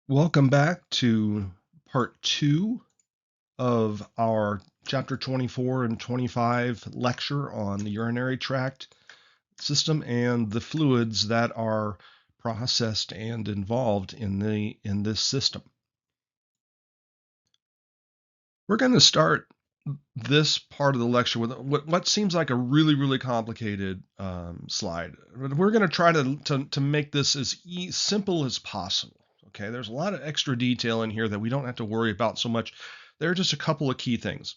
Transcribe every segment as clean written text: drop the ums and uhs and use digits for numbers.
Welcome back to part 2 of our chapter 24 and 25 lecture on the urinary tract system and the fluids that are processed and involved in this system. We're going to start this part of the lecture with what seems like a really complicated slide. We're going to try to make this as simple as possible. Okay, there's a lot of extra detail in here that we don't have to worry about so much. There are just a couple of key things.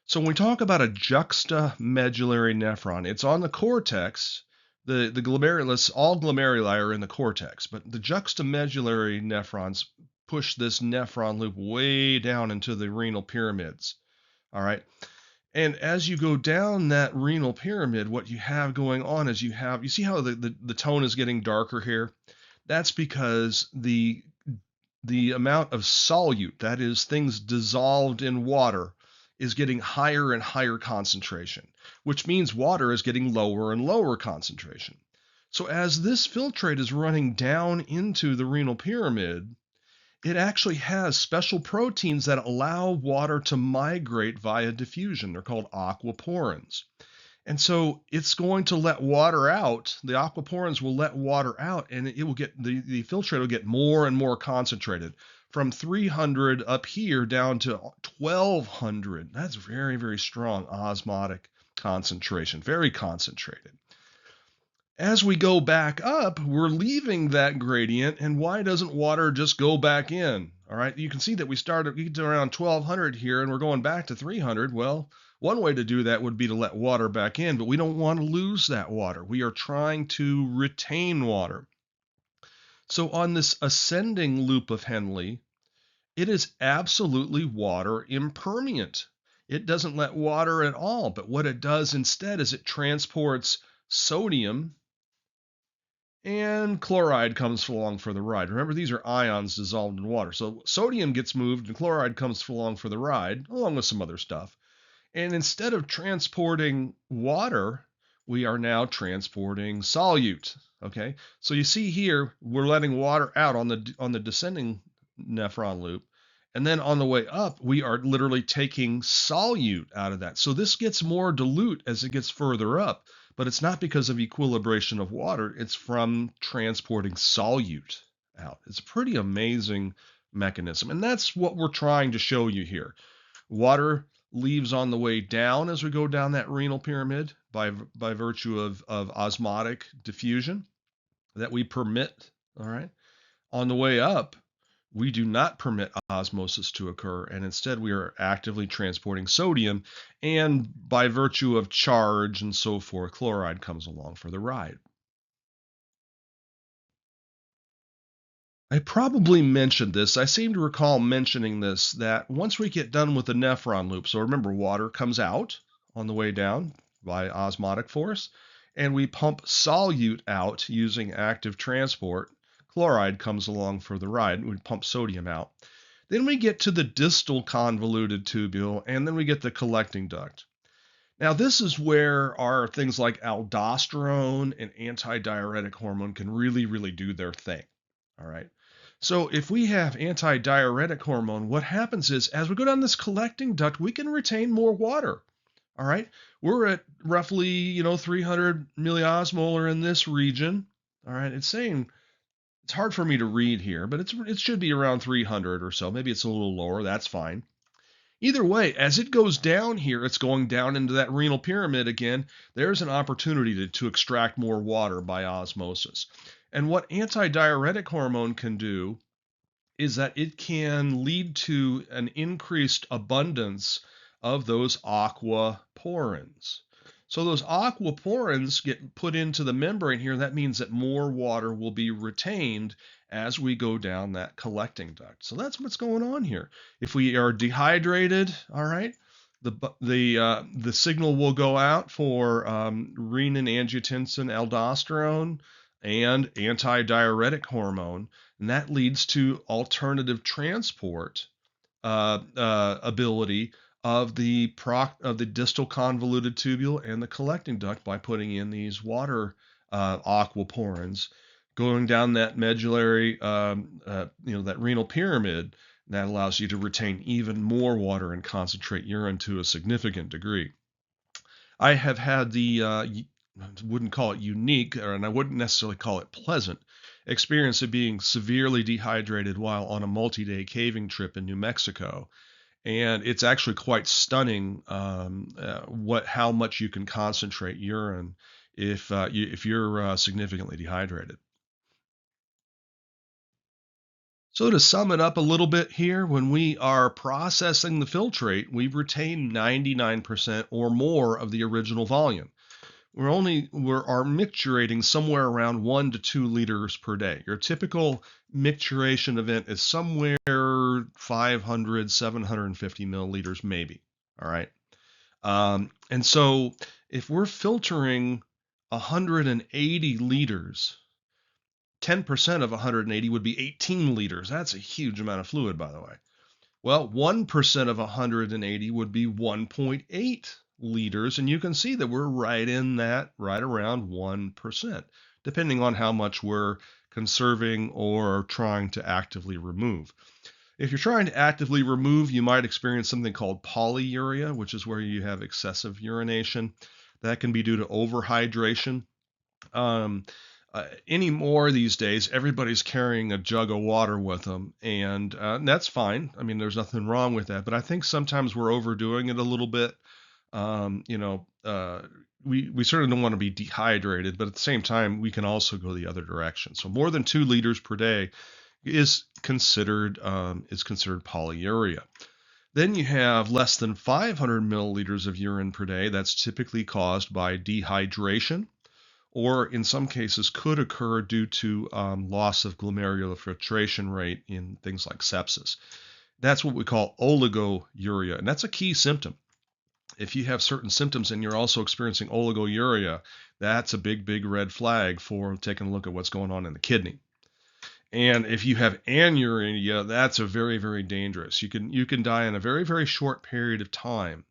So when we talk about a juxtamedullary nephron, it's on the cortex. The glomerulus, all glomeruli are in the cortex, but the juxtamedullary nephrons push this nephron loop way down into the renal pyramids. All right. And as you go down that renal pyramid, what you have going on is you see how the tone is getting darker here? That's because the amount of solute, that is things dissolved in water, is getting higher and higher concentration, which means water is getting lower and lower concentration. So as this filtrate is running down into the renal pyramid, it actually has special proteins that allow water to migrate via diffusion. They're called aquaporins. And so it's going to let water out. The aquaporins will let water out, and it will get the filtrate will get more and more concentrated from 300 up here down to 1200. That's very strong osmotic concentration, very concentrated. As we go back up, we're leaving that gradient, and why doesn't water just go back in? All right, you can see that we get to around 1200 here, and we're going back to 300. Well, one way to do that would be to let water back in, but we don't want to lose that water. We are trying to retain water. So on this ascending loop of Henle, it is absolutely water impermeant. It doesn't let water at all, but what it does instead is it transports sodium, and chloride comes along for the ride. Remember, these are ions dissolved in water. So sodium gets moved and chloride comes along for the ride, along with some other stuff. And instead of transporting water, we are now transporting solute. Okay, so you see here, we're letting water out on the descending nephron loop. And then on the way up, we are literally taking solute out of that. So this gets more dilute as it gets further up, but it's not because of equilibration of water. It's from transporting solute out. It's a pretty amazing mechanism. And that's what we're trying to show you here. Water leaves on the way down as we go down that renal pyramid by virtue of osmotic diffusion that we permit. All right. On the way up, we do not permit osmosis to occur, and instead we are actively transporting sodium, and by virtue of charge and so forth, chloride comes along for the ride. I probably mentioned this. I seem to recall mentioning this, that once we get done with the nephron loop, so remember, water comes out on the way down by osmotic force, and we pump solute out using active transport. Chloride comes along for the ride, and we pump sodium out. Then we get to the distal convoluted tubule, and then we get the collecting duct. Now, this is where our things like aldosterone and antidiuretic hormone can really do their thing. All right. So if we have antidiuretic hormone, what happens is as we go down this collecting duct, we can retain more water. All right. We're at roughly, 300 milliosmolar in this region. All right. It's saying it's hard for me to read here, but it should be around 300 or so. Maybe it's a little lower. That's fine. Either way, as it goes down here, it's going down into that renal pyramid again. There's an opportunity to extract more water by osmosis. And what antidiuretic hormone can do is that it can lead to an increased abundance of those aquaporins. So those aquaporins get put into the membrane here. That means that more water will be retained as we go down that collecting duct. So that's what's going on here. If we are dehydrated, all right, the signal will go out for renin-angiotensin aldosterone and antidiuretic hormone, and that leads to alternative transport ability of the distal convoluted tubule and the collecting duct by putting in these water aquaporins going down that medullary, that renal pyramid. That allows you to retain even more water and concentrate urine to a significant degree. I have had wouldn't call it unique, and I wouldn't necessarily call it pleasant, experience of being severely dehydrated while on a multi-day caving trip in New Mexico. And it's actually quite stunning, how much you can concentrate urine if you're significantly dehydrated. So to sum it up a little bit here, when we are processing the filtrate, we retain 99% or more of the original volume. We're micturating somewhere around 1 to 2 liters per day. Your typical micturation event is somewhere 500, 750 milliliters, maybe. All right. And so if we're filtering 180 liters, 10% of 180 would be 18 liters. That's a huge amount of fluid, by the way. Well, 1% of 180 would be 1.8 liters, and you can see that we're right in that, right around 1%, depending on how much we're conserving or trying to actively remove. If you're trying to actively remove, you might experience something called polyuria, which is where you have excessive urination. That can be due to overhydration. Um, Anymore these days, everybody's carrying a jug of water with them, and that's fine. I mean, there's nothing wrong with that. But I think sometimes we're overdoing it a little bit. Um, you know, uh, we certainly don't want to be dehydrated, but at the same time, we can also go the other direction. So more than 2 liters per day is considered polyuria. Then you have less than 500 milliliters of urine per day. That's typically caused by dehydration, or in some cases could occur due to loss of glomerular filtration rate in things like sepsis. That's what we call oliguria, and that's a key symptom. If you have certain symptoms and you're also experiencing oliguria, that's a big, big red flag for taking a look at what's going on in the kidney. And if you have anuria, that's a very, very dangerous. You can die in a very, very short period of time,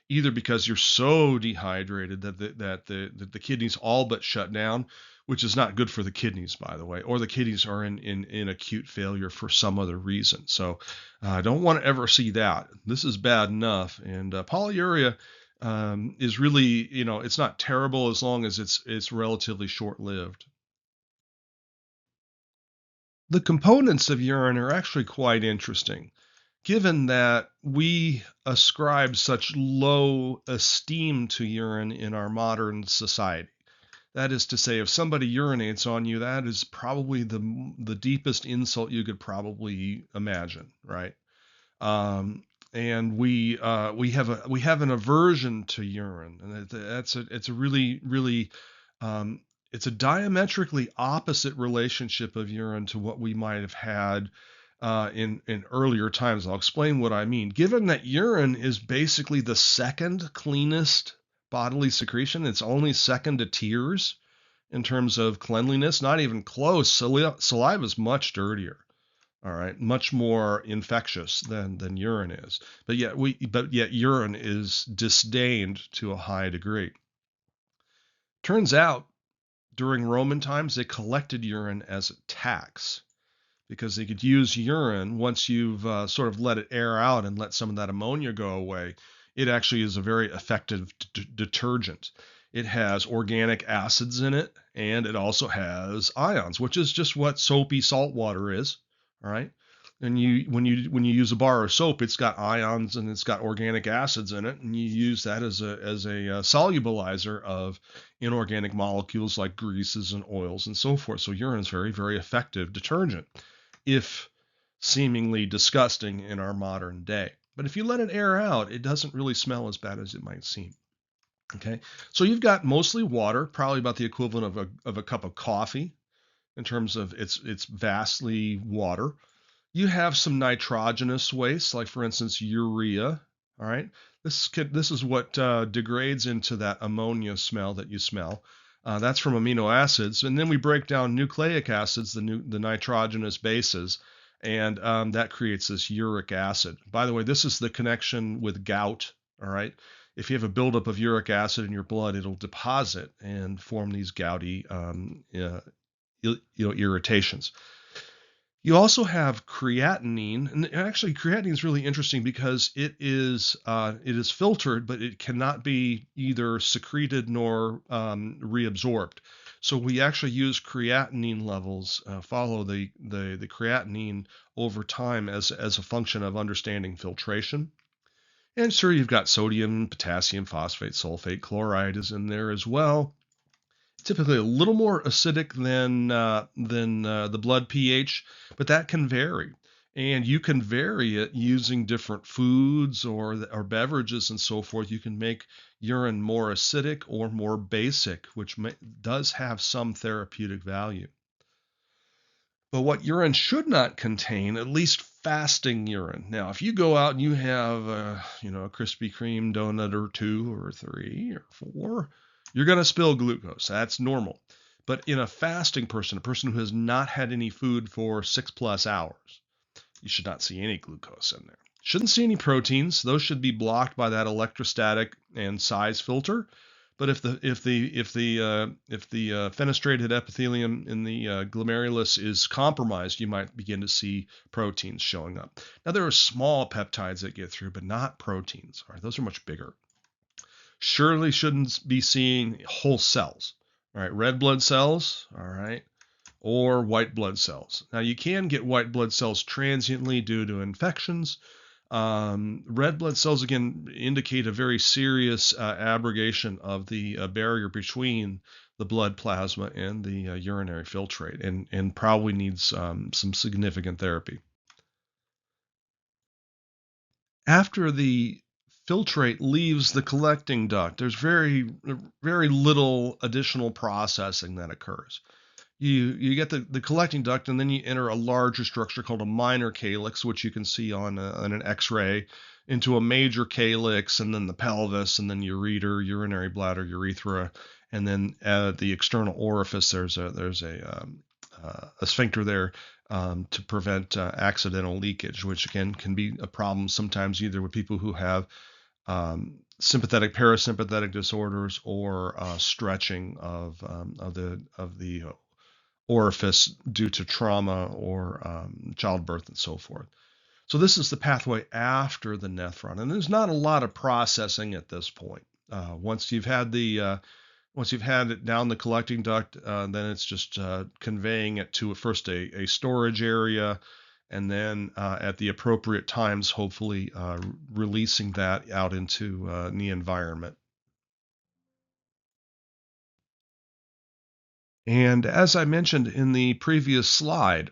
either because you're so dehydrated that the kidneys all but shut down, which is not good for the kidneys, by the way, or the kidneys are in acute failure for some other reason. So I don't want to ever see that. This is bad enough. And polyuria is really, it's not terrible as long as it's relatively short-lived. The components of urine are actually quite interesting, given that we ascribe such low esteem to urine in our modern society. That is to say, if somebody urinates on you, that is probably the deepest insult you could probably imagine, right? And we have an aversion to urine, and it's a really really it's a diametrically opposite relationship of urine to what we might have had in earlier times. I'll explain what I mean. Given that urine is basically the second cleanest bodily secretion, it's only second to tears in terms of cleanliness, not even close. Saliva is much dirtier. All right, much more infectious than urine is. But yet urine is disdained to a high degree. Turns out during Roman times they collected urine as a tax, because they could use urine once you've sort of let it air out and let some of that ammonia go away. It actually is a very effective detergent. It has organic acids in it, and it also has ions, which is just what soapy salt water is. All right. And when you use a bar of soap, it's got ions and it's got organic acids in it, and you use that as a solubilizer of inorganic molecules like greases and oils and so forth. So urine is very, very effective detergent, if seemingly disgusting in our modern day. But if you let it air out, it doesn't really smell as bad as it might seem. Okay, so you've got mostly water, probably about the equivalent of a cup of coffee in terms of it's vastly water. You have some nitrogenous waste, like for instance urea. All right, this is what degrades into that ammonia smell that you smell. That's from amino acids, and then we break down nucleic acids, the nitrogenous bases, and that creates this uric acid. By the way, this is the connection with gout. All right, if you have a buildup of uric acid in your blood, it'll deposit and form these gouty irritations. You also have creatinine, and actually creatinine is really interesting because it is filtered, but it cannot be either secreted nor reabsorbed. So we actually use creatinine levels, follow the creatinine over time as a function of understanding filtration. And sure, you've got sodium, potassium, phosphate, sulfate, chloride is in there as well. Typically a little more acidic than the blood pH, but that can vary. And you can vary it using different foods or beverages and so forth. You can make urine more acidic or more basic, which does have some therapeutic value. But what urine should not contain, at least fasting urine. Now, if you go out and you have a Krispy Kreme donut or two or three or four, you're going to spill glucose. That's normal. But in a fasting person, a person who has not had any food for 6+ hours, you should not see any glucose in there. Shouldn't see any proteins. Those should be blocked by that electrostatic and size filter. But if the fenestrated epithelium in the glomerulus is compromised, you might begin to see proteins showing up. Now there are small peptides that get through, but not proteins. All right, those are much bigger. Surely shouldn't be seeing whole cells. All right, red blood cells. All right, or white blood cells. Now you can get white blood cells transiently due to infections. Red blood cells, again, indicate a very serious abrogation of the barrier between the blood plasma and the urinary filtrate, and probably needs some significant therapy. After the filtrate leaves the collecting duct, there's very, very little additional processing that occurs. You get the collecting duct, and then you enter a larger structure called a minor calyx, which you can see on an X-ray, into a major calyx, and then the pelvis, and then ureter, urinary bladder, urethra, and then at the external orifice, there's a sphincter there to prevent accidental leakage, which again can be a problem sometimes either with people who have sympathetic parasympathetic disorders or stretching of the orifice due to trauma or childbirth and so forth. So this is the pathway after the nephron, and there's not a lot of processing at this point. Once you've had it down the collecting duct, then it's just conveying it to first a storage area, and then at the appropriate times, hopefully releasing that out into the environment. And as I mentioned in the previous slide,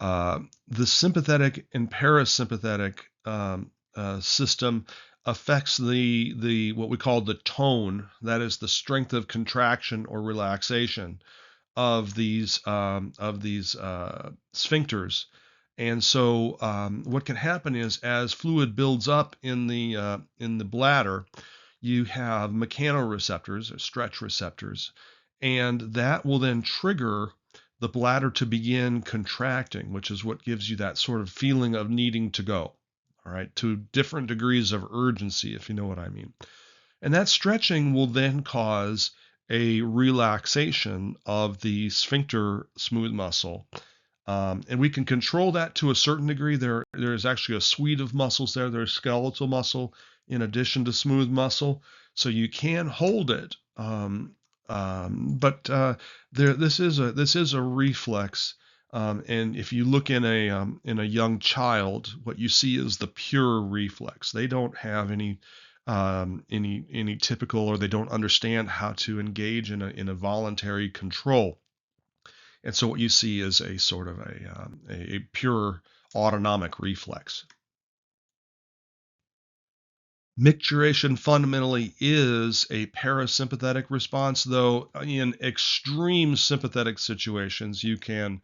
the sympathetic and parasympathetic system affects the what we call the tone, that is the strength of contraction or relaxation of these sphincters. And so what can happen is as fluid builds up in the bladder, you have mechanoreceptors or stretch receptors, and that will then trigger the bladder to begin contracting, which is what gives you that sort of feeling of needing to go, all right, to different degrees of urgency, if you know what I mean. And that stretching will then cause a relaxation of the sphincter smooth muscle. And we can control that to a certain degree. There is actually a suite of muscles there. There's skeletal muscle in addition to smooth muscle. So you can hold it. But this is a reflex, and if you look in a young child, what you see is the pure reflex. They don't have any typical, or they don't understand how to engage in a voluntary control, and so what you see is a sort of a pure autonomic reflex. Micturition fundamentally is a parasympathetic response, though in extreme sympathetic situations, you can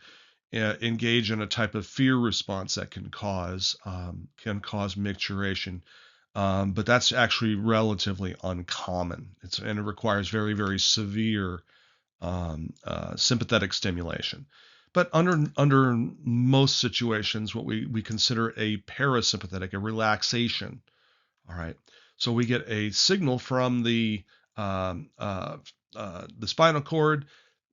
engage in a type of fear response that can cause micturition. But that's actually relatively uncommon. And it requires very, very severe sympathetic stimulation. But under most situations, what we consider a parasympathetic, a relaxation. All right. So we get a signal from the spinal cord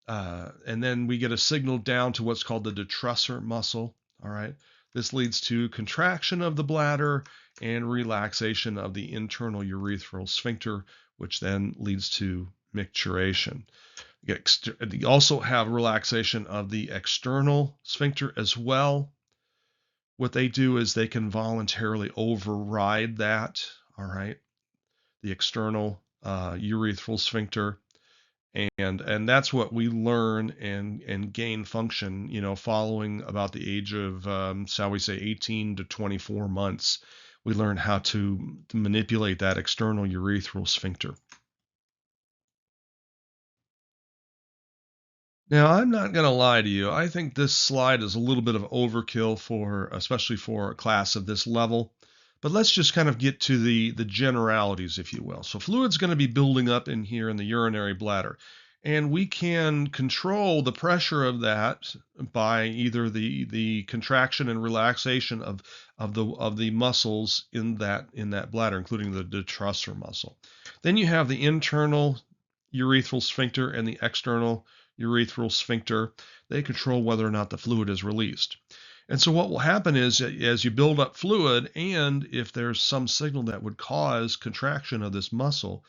and then we get a signal down to what's called the detrusor muscle. All right. This leads to contraction of the bladder and relaxation of the internal urethral sphincter, which then leads to micturition. You also have relaxation of the external sphincter as well. What they do is they can voluntarily override that, all right, the external urethral sphincter. And that's what we learn and gain function, following about the age of, shall we say, 18 to 24 months. We learn how to manipulate that external urethral sphincter. Now, I'm not going to lie to you. I think this slide is a little bit of overkill especially for a class of this level. But let's just kind of get to the generalities, if you will. So fluid's going to be building up in here in the urinary bladder. And we can control the pressure of that by either the contraction and relaxation of the muscles in that bladder, including the detrusor muscle. Then you have the internal urethral sphincter and the external urethral sphincter. They control whether or not the fluid is released. And so what will happen is, as you build up fluid, and if there's some signal that would cause contraction of this muscle,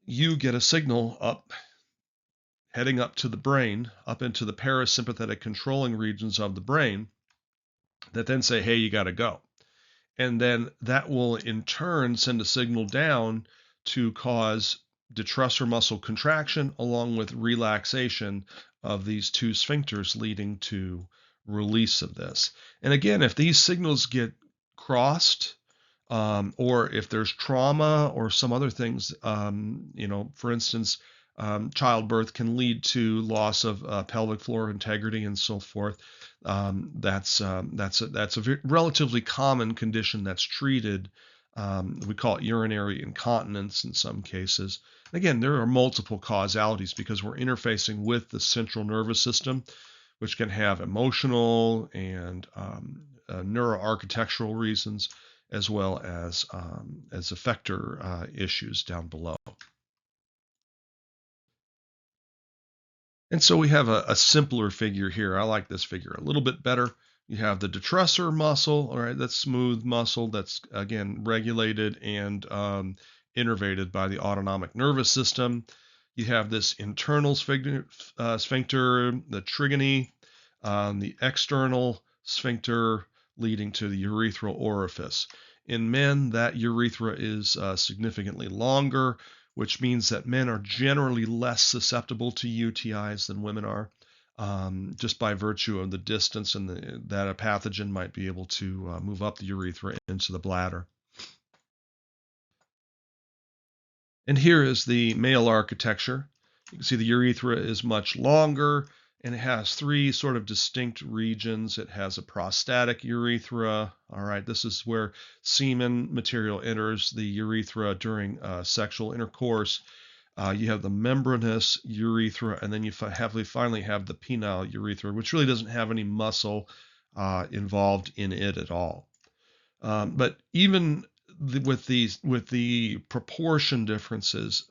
you get a signal heading up to the brain, up into the parasympathetic controlling regions of the brain, that then say, hey, you got to go. And then that will in turn send a signal down to cause detrusor muscle contraction along with relaxation of these two sphincters, leading to release of this. And again, if these signals get crossed, or if there's trauma or some other things, for instance, childbirth can lead to loss of pelvic floor integrity and so forth. That's a relatively common condition that's treated. We call it urinary incontinence in some cases. Again, there are multiple causalities because we're interfacing with the central nervous system, which can have emotional and neuroarchitectural reasons, as well as effector issues down below. And so we have a simpler figure here. I like this figure a little bit better. You have the detrusor muscle, all right, that's smooth muscle that's, again, regulated and innervated by the autonomic nervous system. You have this internal sphincter, the trigony, the external sphincter leading to the urethral orifice. In men, that urethra is significantly longer, which means that men are generally less susceptible to UTIs than women are, just by virtue of the distance and that a pathogen might be able to move up the urethra into the bladder. And here is the male architecture. You can see the urethra is much longer, and it has three sort of distinct regions. It has a prostatic urethra. All right, this is where semen material enters the urethra during sexual intercourse. You have the membranous urethra, and then you finally have the penile urethra, which really doesn't have any muscle involved in it at all. But even with the proportion differences,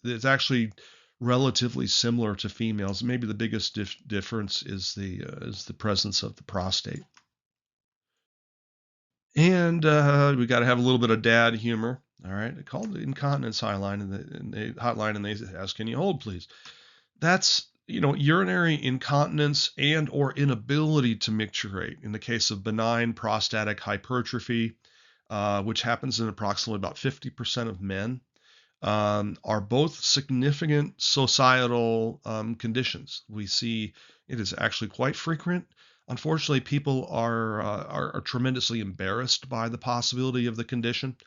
it's actually relatively similar to females. Maybe the biggest difference is the presence of the prostate. And we got to have a little bit of dad humor. All right, they called the incontinence hotline, and they ask, "Can you hold, please?" That's urinary incontinence and or inability to micturate. In the case of benign prostatic hypertrophy, which happens in approximately about 50% of men, are both significant societal conditions. We see it is actually quite frequent. Unfortunately, people are tremendously embarrassed by the possibility of the condition,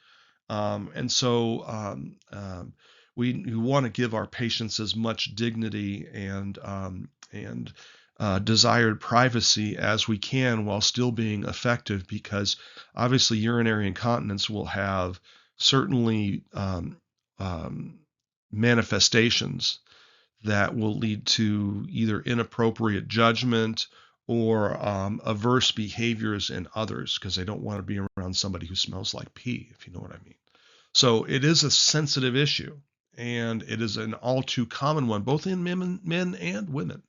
and so we want to give our patients as much dignity and desired privacy as we can while still being effective, because obviously urinary incontinence will have certainly manifestations that will lead to either inappropriate judgment or averse behaviors in others, because they don't want to be around somebody who smells like pee, if you know what I mean. So it is a sensitive issue, and it is an all too common one, both in men and women.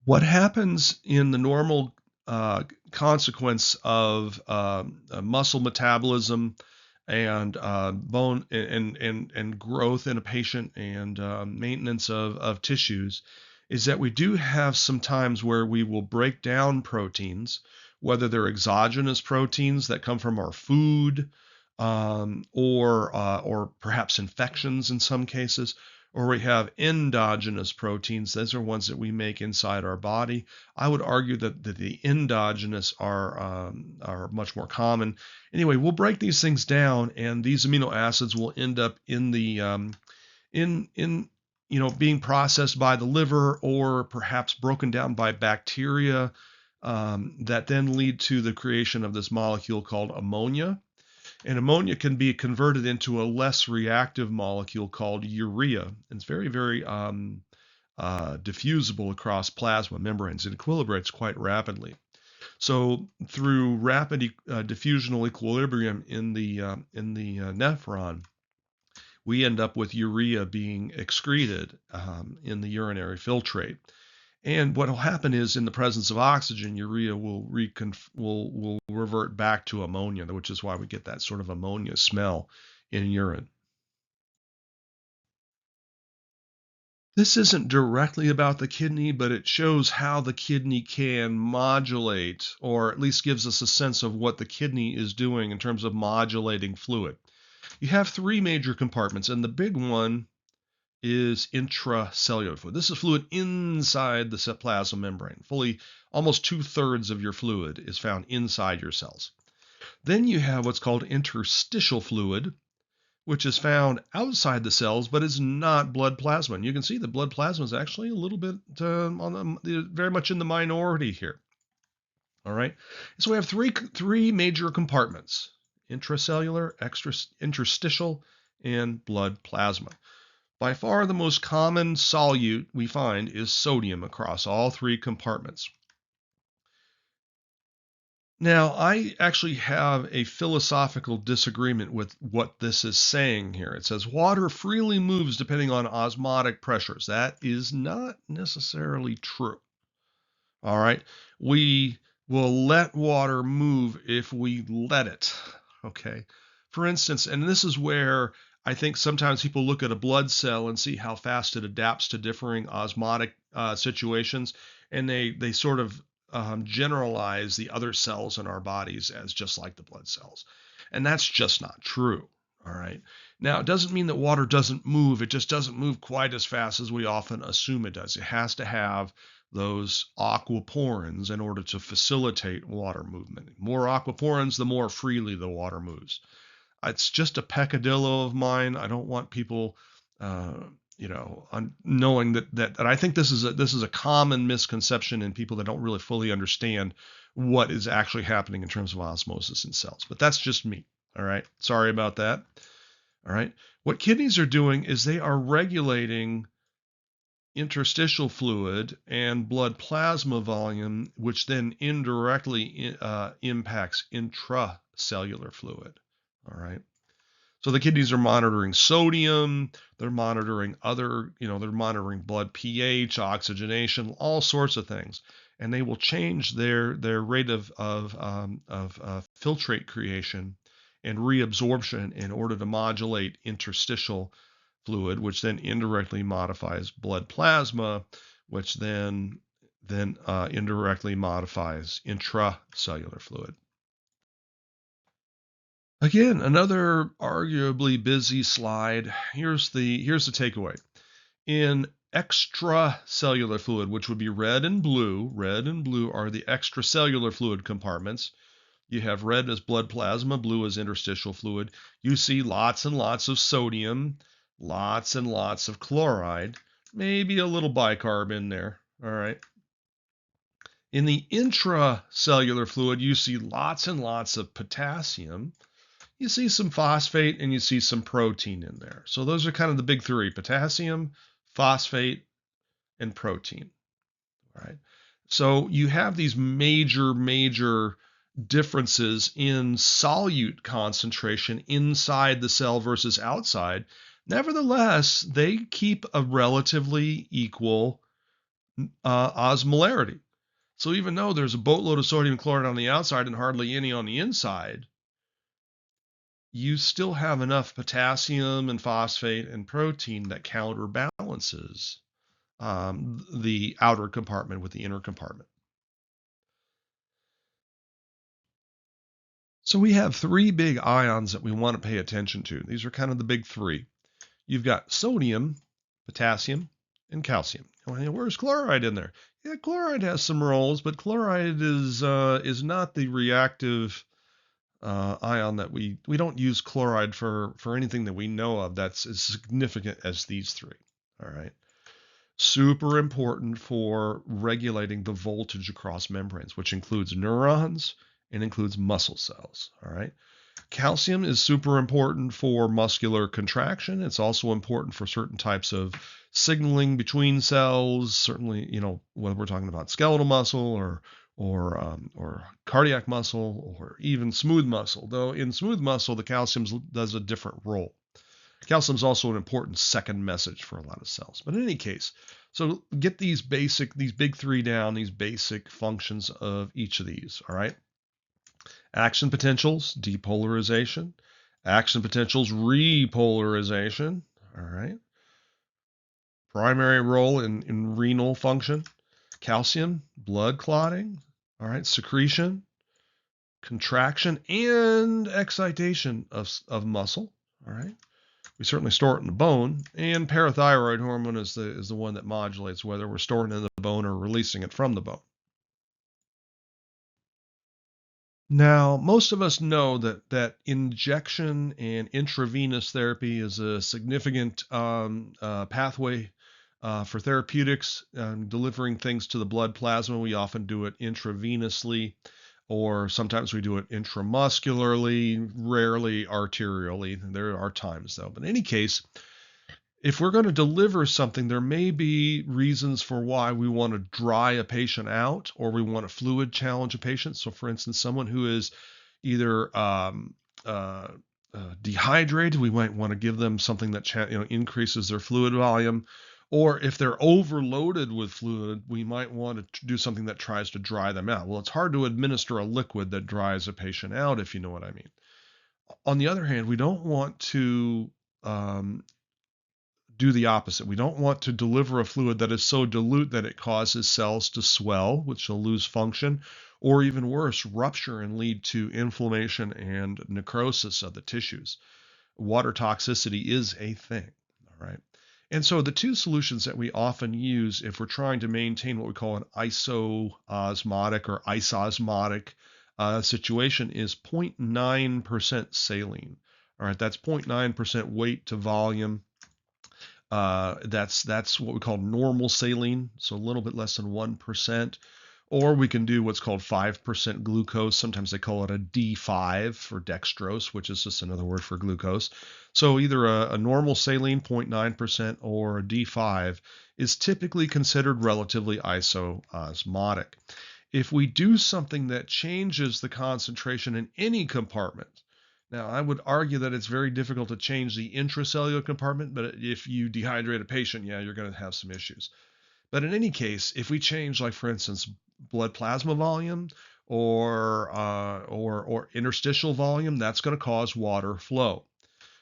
What happens in the normal consequence of muscle metabolism and bone and growth in a patient and maintenance of tissues is that we do have some times where we will break down proteins, whether they're exogenous proteins that come from our food, or perhaps infections in some cases, or we have endogenous proteins. Those are ones that we make inside our body. I would argue that the endogenous are much more common. Anyway, we'll break these things down, and these amino acids will end up in the in being processed by the liver, or perhaps broken down by bacteria, that then lead to the creation of this molecule called ammonia. And ammonia can be converted into a less reactive molecule called urea. It's very, very diffusible across plasma membranes. It equilibrates quite rapidly. So through rapid diffusional equilibrium in the nephron, we end up with urea being excreted in the urinary filtrate. And what will happen is, in the presence of oxygen, urea will revert back to ammonia, which is why we get that sort of ammonia smell in urine. This isn't directly about the kidney, but it shows how the kidney can modulate, or at least gives us a sense of what the kidney is doing in terms of modulating fluid. You have three major compartments, and the big one is intracellular fluid. This is fluid inside the plasma membrane. Fully almost 2/3 of your fluid is found inside your cells. Then you have what's called interstitial fluid, which is found outside the cells, but is not blood plasma. And you can see the blood plasma is actually a little bit very much in the minority here. All right. So we have three major compartments: intracellular, interstitial, and blood plasma. By far the most common solute we find is sodium across all three compartments. Now, I actually have a philosophical disagreement with what this is saying here. It says water freely moves depending on osmotic pressures. That is not necessarily true. All right. We will let water move if we let it. Okay. For instance, and this is where I think sometimes people look at a blood cell and see how fast it adapts to differing osmotic situations, and they sort of generalize the other cells in our bodies as just like the blood cells. And that's just not true. All right. Now, it doesn't mean that water doesn't move. It just doesn't move quite as fast as we often assume it does. It has to have those aquaporins in order to facilitate water movement. More aquaporins, the more freely the water moves. It's just a peccadillo of mine. I don't want people, knowing that I think this is a common misconception in people that don't really fully understand what is actually happening in terms of osmosis in cells. But that's just me. All right. Sorry about that. All right. What kidneys are doing is they are regulating interstitial fluid and blood plasma volume, which then indirectly impacts intracellular fluid. All right. So the kidneys are monitoring sodium, they're monitoring they're monitoring blood pH, oxygenation, all sorts of things. And they will change their rate of filtrate creation and reabsorption in order to modulate interstitial fluid, which then indirectly modifies blood plasma, which then indirectly modifies intracellular fluid. Again, another arguably busy slide. Here's the takeaway. In extracellular fluid, which would be red and blue are the extracellular fluid compartments. You have red as blood plasma, blue as interstitial fluid. You see lots and lots of sodium, lots and lots of chloride, maybe a little bicarb in there. All right. In the intracellular fluid, you see lots and lots of potassium. You see some phosphate and you see some protein in there. So those are kind of the big three: potassium, phosphate, and protein. All right. So you have these major differences in solute concentration inside the cell versus outside, nevertheless, they keep a relatively equal osmolarity. So even though there's a boatload of sodium chloride on the outside and hardly any on the inside, you still have enough potassium and phosphate and protein that counterbalances the outer compartment with the inner compartment. So we have three big ions that we want to pay attention to. These are kind of the big three. You've got sodium, potassium, and calcium. Where's chloride in there? Yeah, chloride has some roles, but chloride is not the reactive ion that we don't use chloride for anything that we know of that's as significant as these three. All right. Super important for regulating the voltage across membranes, which includes neurons and includes muscle cells. All right. Calcium is super important for muscular contraction. It's also important for certain types of signaling between cells. Certainly, whether we're talking about skeletal muscle or cardiac muscle or even smooth muscle. Though in smooth muscle, the calcium does a different role. Calcium is also an important second message for a lot of cells. But in any case, so get these big three down, these basic functions of each of these. All right. Action potentials, depolarization. Action potentials, repolarization. All right. Primary role in renal function. Calcium, blood clotting. All right. Secretion, contraction, and excitation of muscle. All right. We certainly store it in the bone. And parathyroid hormone is the one that modulates whether we're storing it in the bone or releasing it from the bone. Now, most of us know that injection and intravenous therapy is a significant pathway for therapeutics, delivering things to the blood plasma. We often do it intravenously, or sometimes we do it intramuscularly, rarely arterially. There are times, though. But in any case, if we're going to deliver something, there may be reasons for why we want to dry a patient out or we want to fluid challenge a patient. So, for instance, someone who is either dehydrated, we might want to give them something that increases their fluid volume. Or if they're overloaded with fluid, we might want to do something that tries to dry them out. Well, it's hard to administer a liquid that dries a patient out, if you know what I mean. On the other hand, we don't want to do the opposite. We don't want to deliver a fluid that is so dilute that it causes cells to swell, which will lose function, or even worse, rupture and lead to inflammation and necrosis of the tissues. Water toxicity is a thing, all right? And so the two solutions that we often use if we're trying to maintain what we call an isoosmotic or isosmotic situation is 0.9% saline. All right, that's 0.9% weight to volume. That's what we call normal saline, so a little bit less than 1%. Or we can do what's called 5% glucose. Sometimes they call it a D5 for dextrose, which is just another word for glucose. So either a normal saline 0.9% or a D5 is typically considered relatively isoosmotic. If we do something that changes the concentration in any compartment, now, I would argue that it's very difficult to change the intracellular compartment, but if you dehydrate a patient, yeah, you're going to have some issues. But in any case, if we change, like for instance, blood plasma volume or interstitial volume, that's going to cause water flow.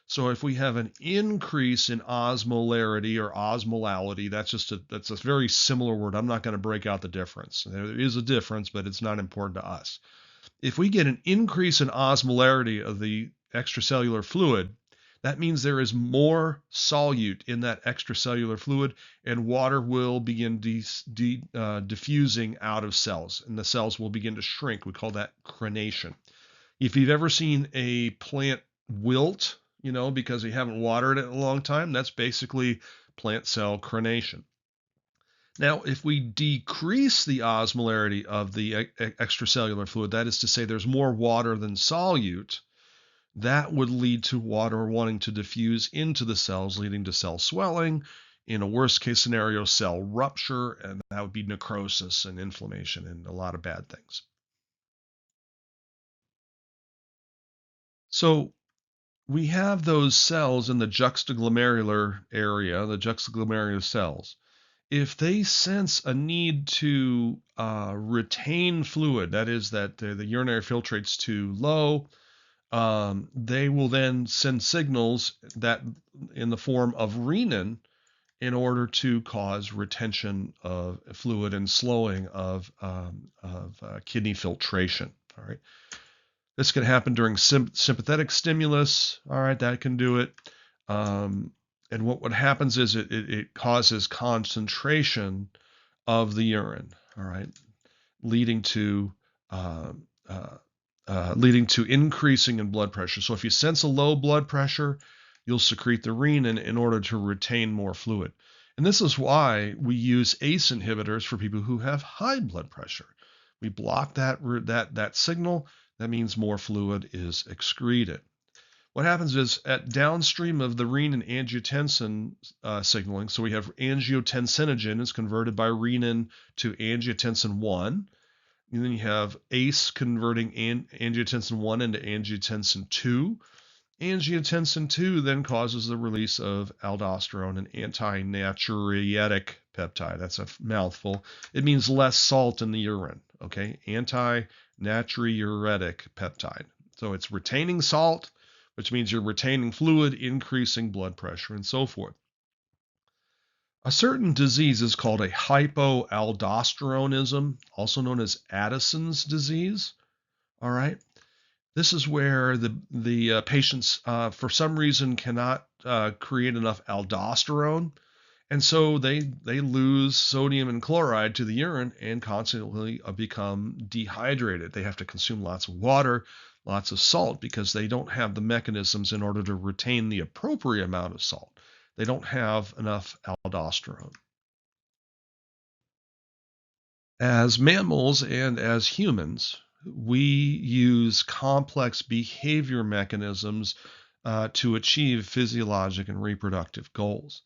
So if we have an increase in osmolarity or osmolality, that's a very similar word. I'm not going to break out the difference. There is a difference, but it's not important to us. If we get an increase in osmolarity of the extracellular fluid, that means there is more solute in that extracellular fluid, and water will begin diffusing out of cells, and the cells will begin to shrink. We call that crenation. If you've ever seen a plant wilt, because you haven't watered it in a long time, that's basically plant cell crenation. Now, if we decrease the osmolarity of the extracellular fluid, that is to say there's more water than solute, that would lead to water wanting to diffuse into the cells, leading to cell swelling. In a worst case scenario, cell rupture, and that would be necrosis and inflammation and a lot of bad things. So we have those cells in the juxtaglomerular area, the juxtaglomerular cells. If they sense a need to retain fluid, that is, that the urinary filtrate's too low, they will then send signals that in the form of renin in order to cause retention of fluid and slowing of kidney filtration. All right. This can happen during sympathetic stimulus. All right, that can do it. And what happens is it causes concentration of the urine. All right, leading to uh, uh, leading to increasing in blood pressure. So if you sense a low blood pressure, you'll secrete the renin in order to retain more fluid. And this is why we use ACE inhibitors for people who have high blood pressure. We block that signal. That means more fluid is excreted. What happens is at downstream of the renin angiotensin signaling, so we have angiotensinogen is converted by renin to angiotensin 1. And then you have ACE converting angiotensin 1 into angiotensin 2. Angiotensin 2 then causes the release of aldosterone, an anti-natriuretic peptide. That's a mouthful. It means less salt in the urine, okay? Anti-natriuretic peptide. So it's retaining salt, which means you're retaining fluid, increasing blood pressure, and so forth. A certain disease is called a hypoaldosteronism, also known as Addison's disease. All right. This is where the patients, for some reason, cannot create enough aldosterone, and so they lose sodium and chloride to the urine and consequently become dehydrated. They have to consume lots of water, lots of salt, because they don't have the mechanisms in order to retain the appropriate amount of salt. They don't have enough aldosterone. As mammals and as humans, we use complex behavior mechanisms to achieve physiologic and reproductive goals.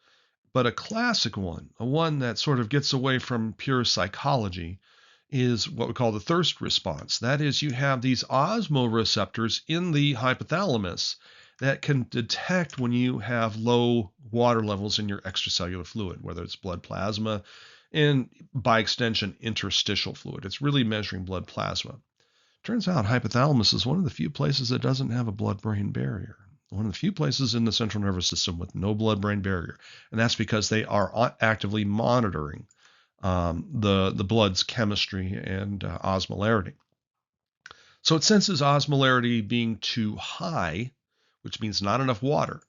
But a classic one, a one that sort of gets away from pure psychology, is what we call the thirst response. That is, you have these osmoreceptors in the hypothalamus that can detect when you have low water levels in your extracellular fluid, whether it's blood plasma and by extension interstitial fluid. It's really measuring blood plasma. Turns out hypothalamus is one of the few places that doesn't have a blood-brain barrier. One of the few places in the central nervous system with no blood-brain barrier. And that's because they are actively monitoring the blood's chemistry and osmolarity. So it senses osmolarity being too high, which means not enough water.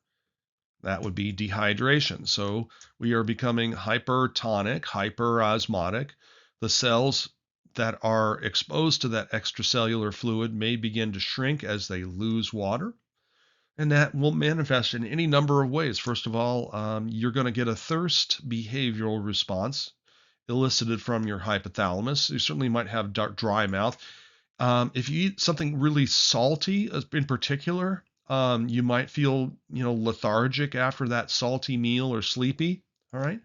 That would be dehydration. So we are becoming hypertonic, hyperosmotic. The cells that are exposed to that extracellular fluid may begin to shrink as they lose water. And that will manifest in any number of ways. First of all, you're going to get a thirst behavioral response elicited from your hypothalamus. You certainly might have dry mouth. If you eat something really salty, in particular, you might feel, lethargic after that salty meal or sleepy. All right.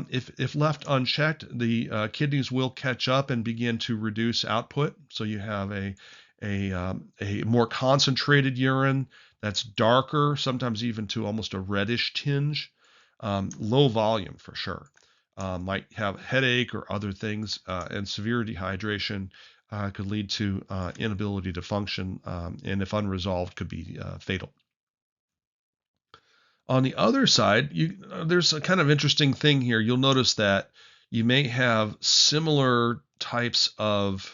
If left unchecked, the kidneys will catch up and begin to reduce output. So you have a more concentrated urine that's darker, sometimes even to almost a reddish tinge. Low volume for sure. Might have headache or other things, and severe dehydration could lead to inability to function, and if unresolved, could be fatal. On the other side, there's a kind of interesting thing here. You'll notice that you may have similar types of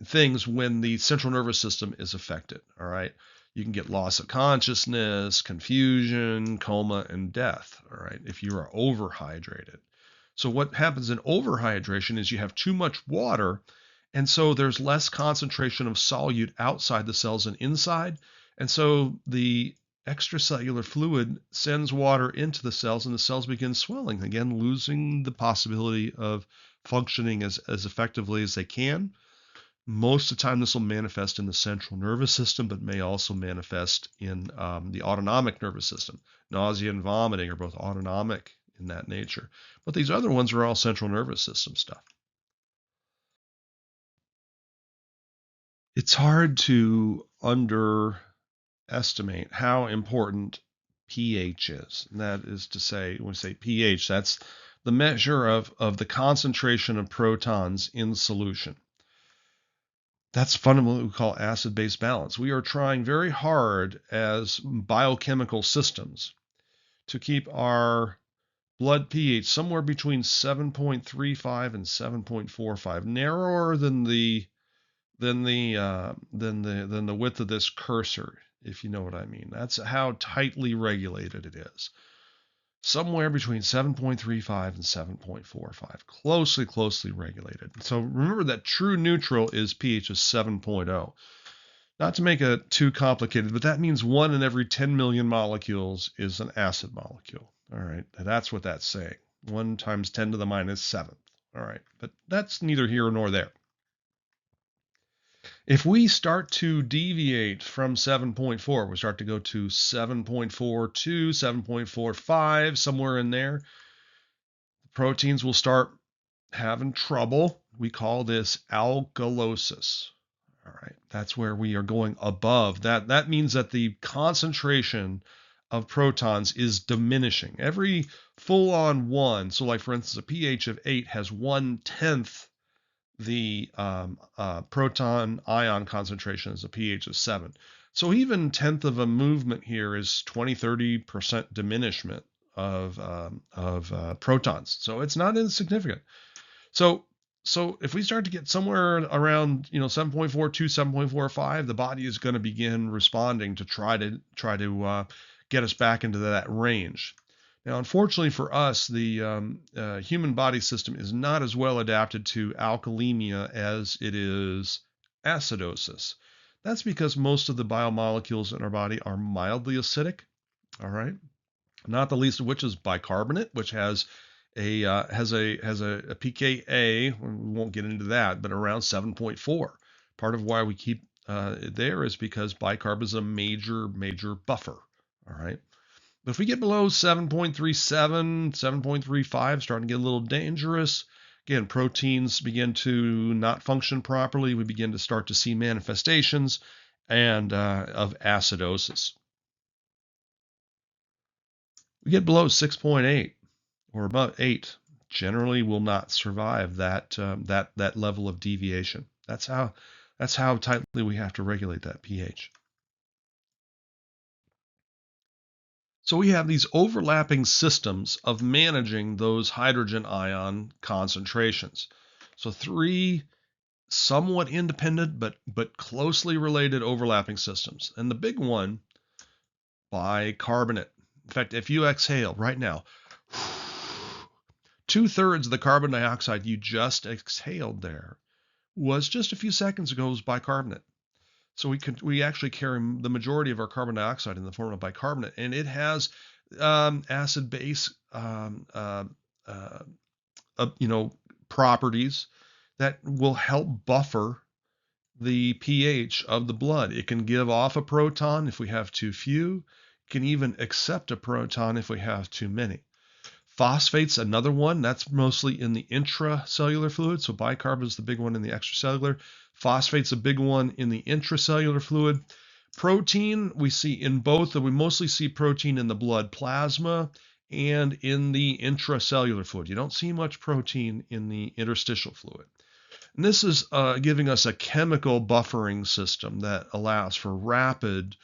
things when the central nervous system is affected. All right. You can get loss of consciousness, confusion, coma, and death. All right. If you are overhydrated. So what happens in overhydration is you have too much water, and so there's less concentration of solute outside the cells and inside. And so the extracellular fluid sends water into the cells, and the cells begin swelling, again, losing the possibility of functioning as effectively as they can. Most of the time, this will manifest in the central nervous system, but may also manifest in the autonomic nervous system. Nausea and vomiting are both autonomic in that nature. But these other ones are all central nervous system stuff. It's hard to underestimate how important pH is. And that is to say, when we say pH, that's the measure of the concentration of protons in solution. That's fundamentally what we call acid-base balance. We are trying very hard as biochemical systems to keep our blood pH somewhere between 7.35 and 7.45, narrower than the width of this cursor, if you know what I mean. That's how tightly regulated it is. Somewhere between 7.35 and 7.45, closely regulated. So remember that true neutral is pH of 7.0. Not to make it too complicated, but that means 1 in every 10 million molecules is an acid molecule. All right, that's what that's saying. 1 times 10 to the minus 7th. All right, but that's neither here nor there. If we start to deviate from 7.4, we start to go to 7.42, 7.45, somewhere in there, proteins will start having trouble. We call this alkalosis. All right, that's where we are going above. That means that the concentration of protons is diminishing. Every full-on 1, so like for instance, a pH of 8 has 1/10 the proton ion concentration as a pH of 7. So even 1/10 of a movement here is 20-30% diminishment of protons. So it's not insignificant. So if we start to get somewhere around 7.42, 7.45, the body is going to begin responding to try to get us back into that range. Now, unfortunately for us, the human body system is not as well adapted to alkalemia as it is acidosis. That's because most of the biomolecules in our body are mildly acidic. All right, not the least of which is bicarbonate, which has a pKa. We won't get into that, but around 7.4. Part of why we keep it there is because bicarb is a major buffer. All right. But if we get below 7.37, 7.35, starting to get a little dangerous. Again, proteins begin to not function properly. We begin to start to see manifestations of acidosis. We get below 6.8 or above 8, generally will not survive that level of deviation. That's how tightly we have to regulate that pH. So we have these overlapping systems of managing those hydrogen ion concentrations. So 3 somewhat independent but closely related overlapping systems. And the big one, bicarbonate. In fact, if you exhale right now, 2/3 of the carbon dioxide you just exhaled there was just a few seconds ago was bicarbonate. So we actually carry the majority of our carbon dioxide in the form of bicarbonate, and it has acid base properties that will help buffer the pH of the blood. It can give off a proton if we have too few. It can even accept a proton if we have too many. Phosphate's another one. That's mostly in the intracellular fluid. So bicarb is the big one in the extracellular. Phosphate's a big one in the intracellular fluid. Protein, we see in both. We mostly see protein in the blood plasma and in the intracellular fluid. You don't see much protein in the interstitial fluid. And this is giving us a chemical buffering system that allows for rapid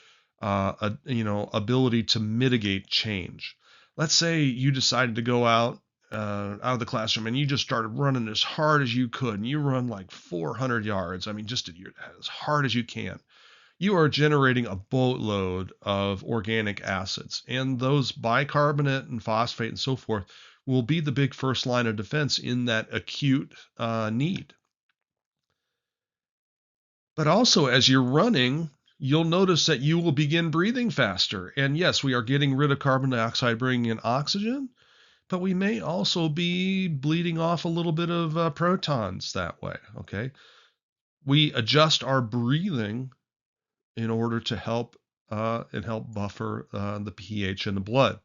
ability to mitigate change. Let's say you decided to go out of the classroom and you just started running as hard as you could, and you run like 400 yards. I mean, just as hard as you can. You are generating a boatload of organic acids, and those bicarbonate and phosphate and so forth will be the big first line of defense in that acute need. But also, as you're running, you'll notice that you will begin breathing faster. And yes, we are getting rid of carbon dioxide, bringing in oxygen, but we may also be bleeding off a little bit of protons that way, okay? We adjust our breathing in order to help buffer the pH in the blood.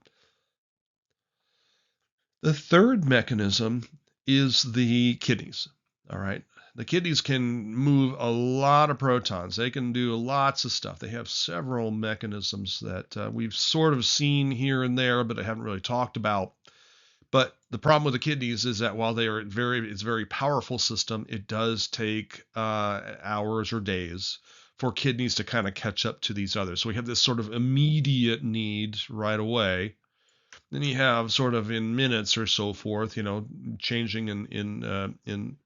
The third mechanism is the kidneys, all right? The kidneys can move a lot of protons. They can do lots of stuff. They have several mechanisms that we've sort of seen here and there, but I haven't really talked about. But the problem with the kidneys is that while it's a very powerful system, it does take hours or days for kidneys to kind of catch up to these others. So we have this sort of immediate need right away. Then you have sort of in minutes or so forth, changing in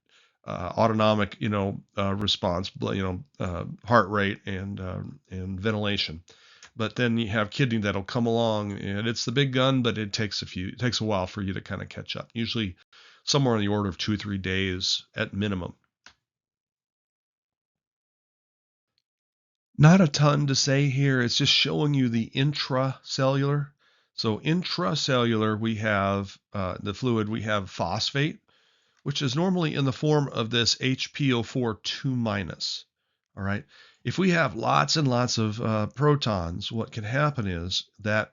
autonomic, response, heart rate and ventilation. But then you have kidney that'll come along, and it's the big gun, but it takes a while for you to kind of catch up. Usually, somewhere in the order of 2 or 3 days at minimum. Not a ton to say here. It's just showing you the intracellular. So intracellular, we have the fluid. We have phosphate, which is normally in the form of this HPO4 2-. All right. If we have lots and lots of protons, what can happen is that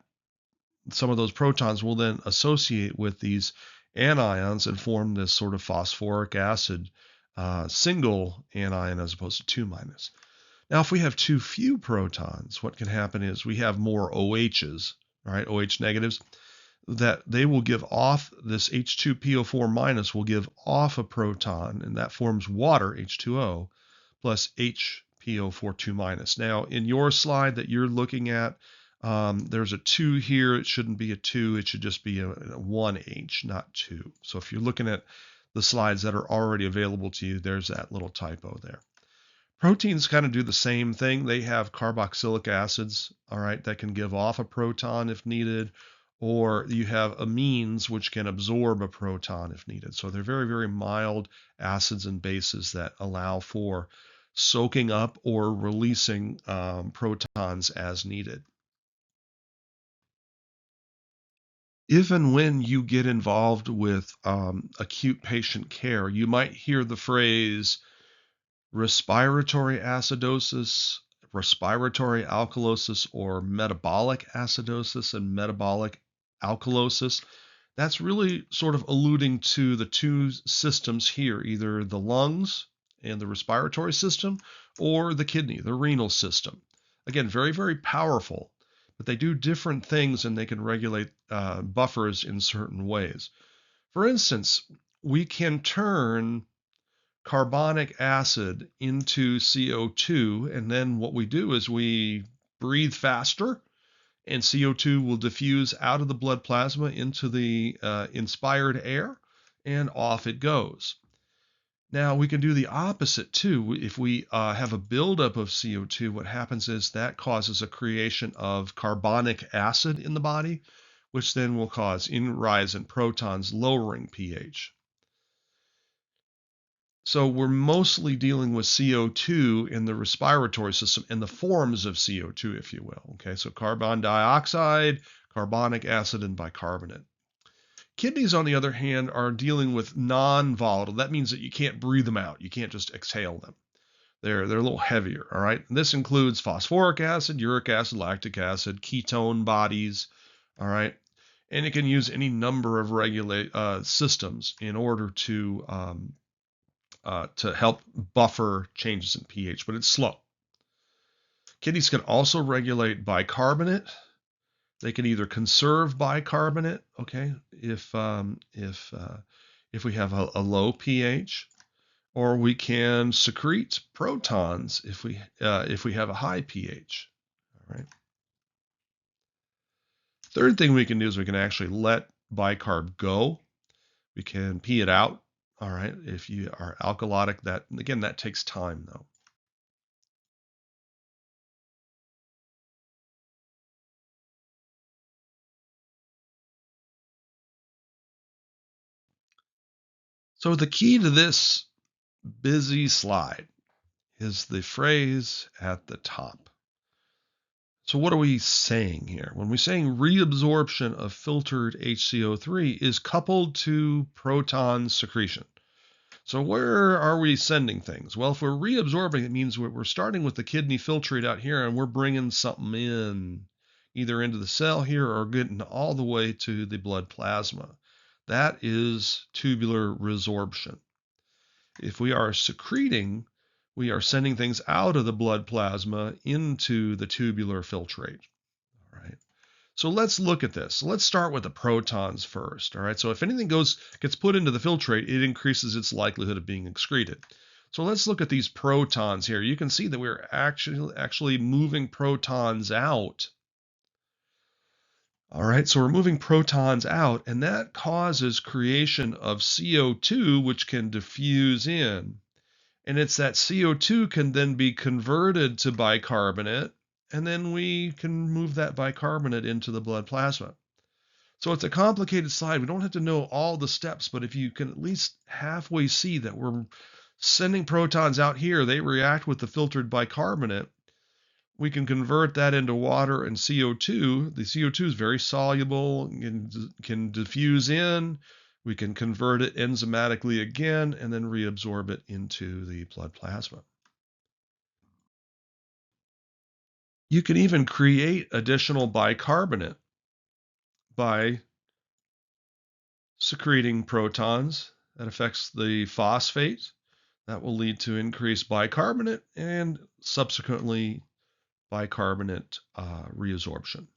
some of those protons will then associate with these anions and form this sort of phosphoric acid single anion as opposed to 2-. Now, if we have too few protons, what can happen is we have more OHs, right? OH negatives, that they will give off this H2PO4- will give off a proton, and that forms water, H2O, plus HPO4 2-. Now, in your slide that you're looking at, there's a 2 here. It shouldn't be a 2. It should just be a 1H, not 2. So if you're looking at the slides that are already available to you, there's that little typo there. Proteins kind of do the same thing. They have carboxylic acids, all right, that can give off a proton if needed, or you have amines which can absorb a proton if needed. So they're very, very mild acids and bases that allow for soaking up or releasing protons as needed. If and when you get involved with acute patient care, you might hear the phrase respiratory acidosis, respiratory alkalosis, or metabolic acidosis and metabolic alkalosis. That's really sort of alluding to the two systems here, either the lungs and the respiratory system or the kidney, the renal system. Again, very, very powerful, but they do different things and they can regulate buffers in certain ways. For instance, we can turn carbonic acid into CO2, and then what we do is we breathe faster, and CO2 will diffuse out of the blood plasma into the inspired air, and off it goes. Now, we can do the opposite too. If we have a buildup of CO2, what happens is that causes a creation of carbonic acid in the body, which then will cause rise in protons, lowering pH. So we're mostly dealing with CO2 in the respiratory system and the forms of CO2, if you will. Okay, so carbon dioxide, carbonic acid, and bicarbonate. Kidneys, on the other hand, are dealing with non-volatile. That means that you can't breathe them out. You can't just exhale them. They're a little heavier, all right? And this includes phosphoric acid, uric acid, lactic acid, ketone bodies, all right? And it can use any number of systems in order to help buffer changes in pH, but it's slow. Kidneys can also regulate bicarbonate. They can either conserve bicarbonate, okay, if we have a low pH, or we can secrete protons if we have a high pH. All right. Third thing we can do is we can actually let bicarb go. We can pee it out. All right. If you are alkalotic, that takes time though. So the key to this busy slide is the phrase at the top. So what are we saying here? When we're saying reabsorption of filtered HCO3 is coupled to proton secretion. So where are we sending things? Well, if we're reabsorbing, it means we're starting with the kidney filtrate out here and we're bringing something in, either into the cell here or getting all the way to the blood plasma. That is tubular resorption. If we are secreting, we are sending things out of the blood plasma into the tubular filtrate. All right. So let's look at this. Let's start with the protons first. All right. So if anything gets put into the filtrate, it increases its likelihood of being excreted. So let's look at these protons here. You can see that we're actually moving protons out. All right, so we're moving protons out, and that causes creation of CO2, which can diffuse in. And it's that CO2 can then be converted to bicarbonate, and then we can move that bicarbonate into the blood plasma. So it's a complicated slide. We don't have to know all the steps, but if you can at least halfway see that we're sending protons out here, they react with the filtered bicarbonate. We can convert that into water and CO2. The CO2 is very soluble, can diffuse in. We can convert it enzymatically again and then reabsorb it into the blood plasma. You can even create additional bicarbonate by secreting protons. That affects the phosphate. That will lead to increased bicarbonate and subsequently bicarbonate reabsorption.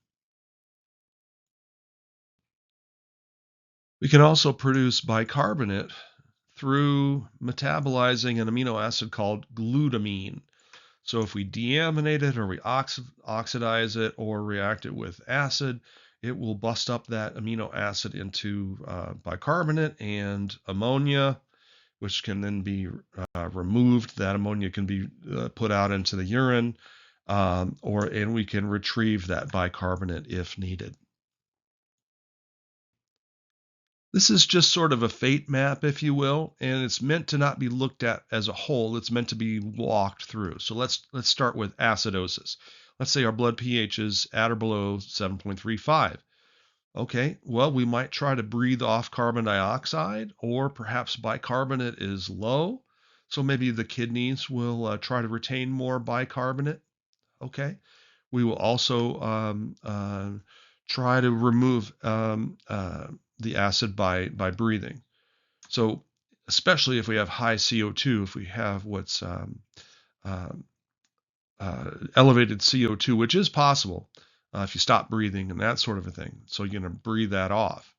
We can also produce bicarbonate through metabolizing an amino acid called glutamine. So if we deaminate it or we oxidize it or react it with acid, it will bust up that amino acid into bicarbonate and ammonia, which can then be removed. That ammonia can be put out into the urine, and we can retrieve that bicarbonate if needed. This is just sort of a fate map, if you will, and it's meant to not be looked at as a whole. It's meant to be walked through. So let's start with acidosis. Let's say our blood pH is at or below 7.35. Okay, well, we might try to breathe off carbon dioxide, or perhaps bicarbonate is low. So maybe the kidneys will try to retain more bicarbonate. Okay, we will also try to remove the acid by breathing. So especially if we have high CO2, if we have what's elevated CO2, which is possible if you stop breathing and that sort of a thing. So you're going to breathe that off.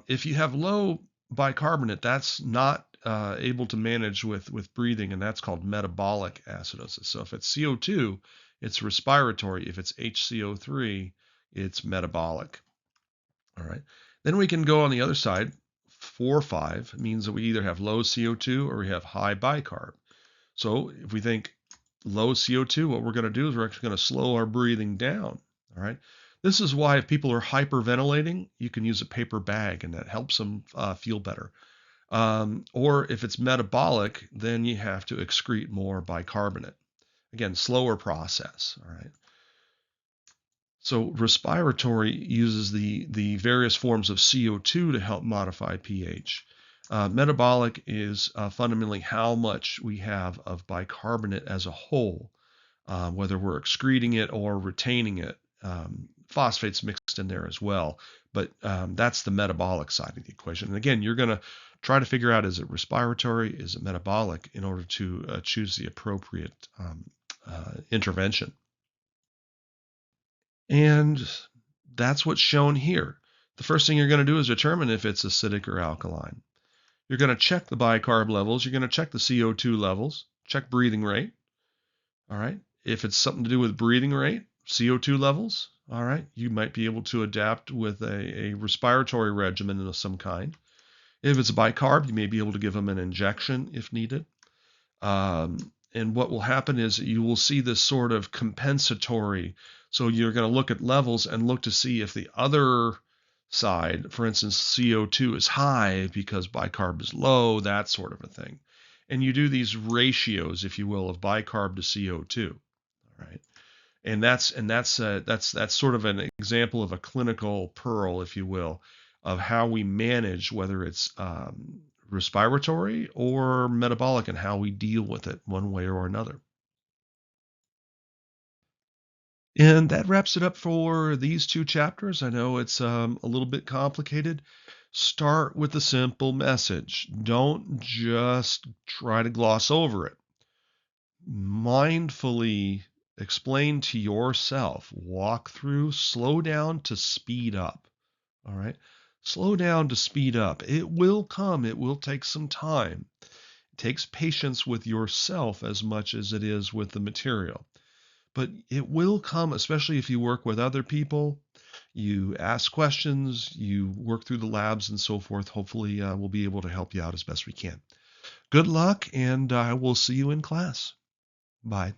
If you have low bicarbonate, that's not able to manage with breathing, and that's called metabolic acidosis. So if it's CO2, it's respiratory. If it's HCO3, it's metabolic. All right. Then we can go on the other side. 4 or 5 means that we either have low CO2 or we have high bicarb. So if we think low CO2, what we're going to do is we're actually going to slow our breathing down. All right. This is why if people are hyperventilating, you can use a paper bag, and that helps them feel better. Or if it's metabolic, then you have to excrete more bicarbonate. Again, slower process. All right. So respiratory uses the various forms of CO2 to help modify pH. Metabolic is fundamentally how much we have of bicarbonate as a whole, whether we're excreting it or retaining it. Phosphates mixed in there as well, but that's the metabolic side of the equation. And again, you're going to try to figure out, is it respiratory, is it metabolic, in order to choose the appropriate intervention. And that's what's shown here. The first thing you're going to do is determine if it's acidic or alkaline. You're going to check the bicarb levels. You're going to check the CO2 levels, check breathing rate. All right. If it's something to do with breathing rate, CO2 levels, all right, you might be able to adapt with a respiratory regimen of some kind. If it's a bicarb, you may be able to give them an injection if needed. And what will happen is you will see this sort of compensatory. So you're going to look at levels and look to see if the other side, for instance, CO2 is high because bicarb is low, that sort of a thing. And you do these ratios, if you will, of bicarb to CO2. All right. And that's sort of an example of a clinical pearl, if you will, of how we manage whether it's respiratory or metabolic and how we deal with it one way or another. And that wraps it up for these 2 chapters. I know it's a little bit complicated. Start with a simple message. Don't just try to gloss over it. Mindfully explain to yourself, walk through, slow down to speed up. All right. Slow down to speed up. It will come. It will take some time. It takes patience with yourself as much as it is with the material. But it will come, especially if you work with other people. You ask questions, you work through the labs and so forth. Hopefully, we'll be able to help you out as best we can. Good luck, and I will see you in class. Bye.